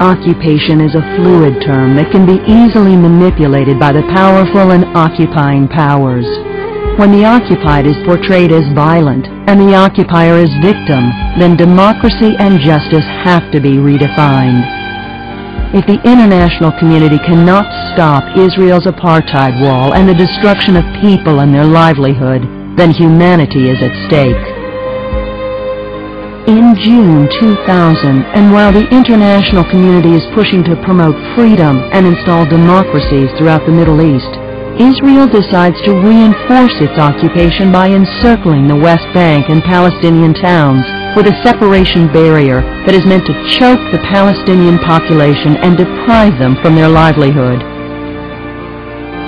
Occupation is a fluid term that can be easily manipulated by the powerful and occupying powers. When the occupied is portrayed as violent and the occupier as victim, then democracy and justice have to be redefined. If the international community cannot stop Israel's apartheid wall and the destruction of people and their livelihood, then humanity is at stake. In June 2000, and while the international community is pushing to promote freedom and install democracies throughout the Middle East, Israel decides to reinforce its occupation by encircling the West Bank and Palestinian towns with a separation barrier that is meant to choke the Palestinian population and deprive them from their livelihood.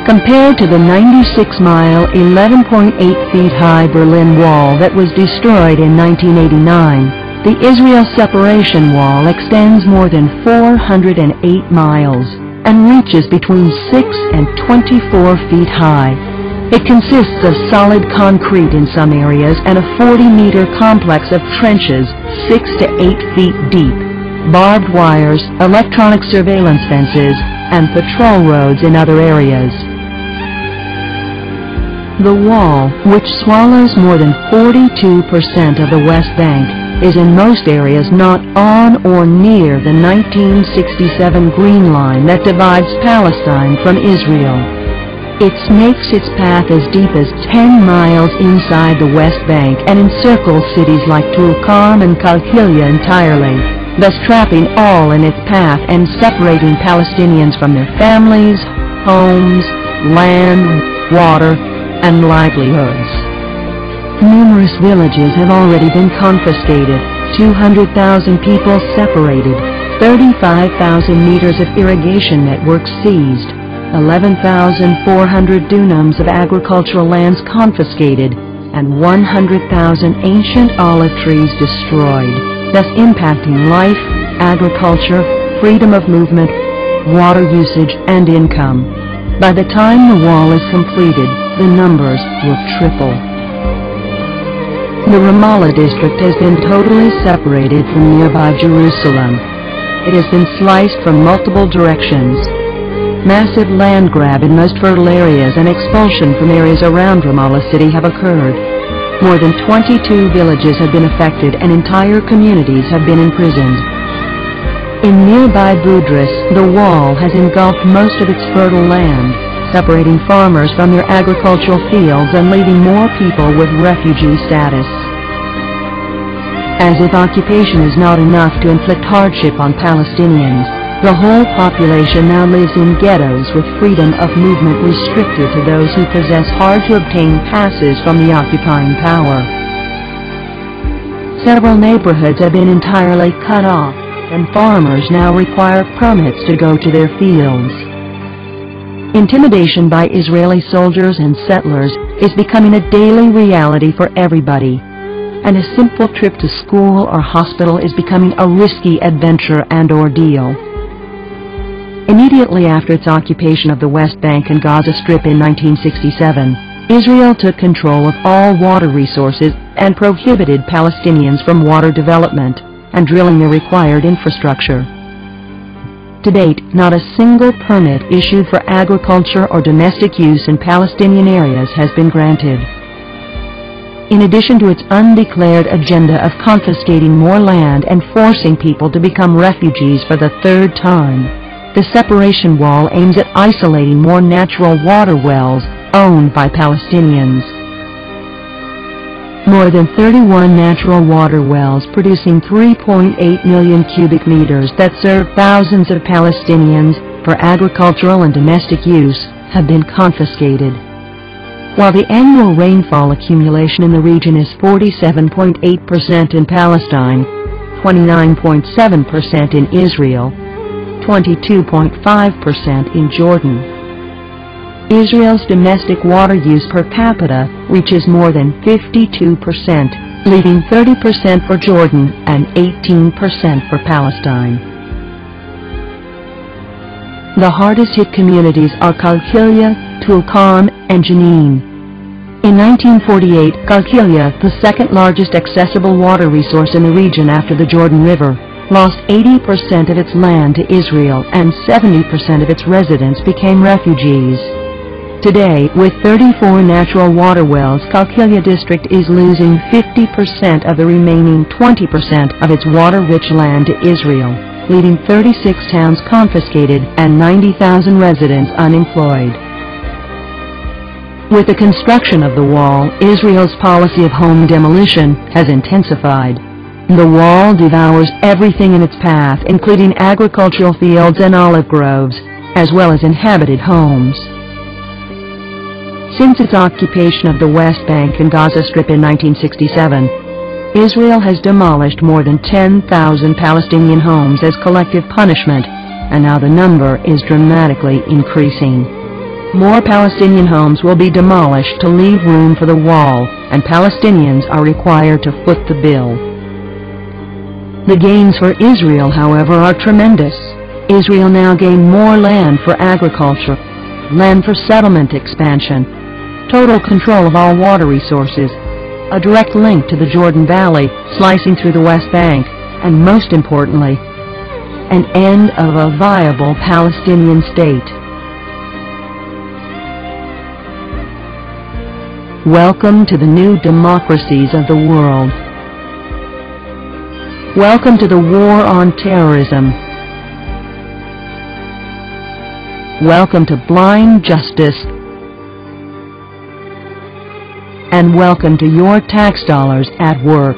Compared to the 96-mile, 11.8-feet-high Berlin Wall that was destroyed in 1989, the Israel Separation Wall extends more than 408 miles and reaches between 6 and 24 feet high. It consists of solid concrete in some areas and a 40-meter complex of trenches 6 to 8 feet deep, barbed wires, electronic surveillance fences, and patrol roads in other areas. The wall, which swallows more than 42% of the West Bank, is in most areas not on or near the 1967 Green Line that divides Palestine from Israel. It makes its path as deep as 10 miles inside the West Bank and encircles cities like Tulkarm and Qalqilia entirely, thus trapping all in its path and separating Palestinians from their families, homes, land, water, and livelihoods. Numerous villages have already been confiscated, 200,000 people separated, 35,000 meters of irrigation networks seized, 11,400 dunams of agricultural lands confiscated, and 100,000 ancient olive trees destroyed, thus impacting life, agriculture, freedom of movement, water usage, and income. By the time the wall is completed, the numbers will triple. The Ramallah district has been totally separated from nearby Jerusalem. It has been sliced from multiple directions. Massive land grab in most fertile areas and expulsion from areas around Ramallah city have occurred. More than 22 villages have been affected and entire communities have been imprisoned. In nearby Budris, the wall has engulfed most of its fertile land, separating farmers from their agricultural fields and leaving more people with refugee status. As if occupation is not enough to inflict hardship on Palestinians, the whole population now lives in ghettos with freedom of movement restricted to those who possess hard-to-obtain passes from the occupying power. Several neighborhoods have been entirely cut off, and farmers now require permits to go to their fields. Intimidation by Israeli soldiers and settlers is becoming a daily reality for everybody, and a simple trip to school or hospital is becoming a risky adventure and ordeal. Immediately after its occupation of the West Bank and Gaza Strip in 1967, Israel took control of all water resources and prohibited Palestinians from water development and drilling the required infrastructure. To date, not a single permit issued for agriculture or domestic use in Palestinian areas has been granted. In addition to its undeclared agenda of confiscating more land and forcing people to become refugees for the third time, the separation wall aims at isolating more natural water wells owned by Palestinians. More than 31 natural water wells producing 3.8 million cubic meters that serve thousands of Palestinians for agricultural and domestic use have been confiscated. While the annual rainfall accumulation in the region is 47.8% in Palestine, 29.7% in Israel, 22.5% in Jordan, Israel's domestic water use per capita reaches more than 52%, leaving 30% for Jordan and 18% for Palestine. The hardest hit communities are Qalqilia, Tulkarm, and Jenin. In 1948, Qalqilia, the second largest accessible water resource in the region after the Jordan River, lost 80% of its land to Israel and 70% of its residents became refugees. Today, with 34 natural water wells, Qalqilia district is losing 50% of the remaining 20% of its water-rich land to Israel, leaving 36 towns confiscated and 90,000 residents unemployed. With the construction of the wall, Israel's policy of home demolition has intensified. The wall devours everything in its path, including agricultural fields and olive groves, as well as inhabited homes. Since its occupation of the West Bank and Gaza Strip in 1967, Israel has demolished more than 10,000 Palestinian homes as collective punishment, and now the number is dramatically increasing. More Palestinian homes will be demolished to leave room for the wall, and Palestinians are required to foot the bill. The gains for Israel, however, are tremendous. Israel now gained more land for agriculture, land for settlement expansion, total control of all water resources, a direct link to the Jordan Valley slicing through the West Bank, and most importantly, an end of a viable Palestinian state. Welcome to the new democracies of the world. Welcome to the war on terrorism. Welcome to blind justice. And welcome to your tax dollars at work.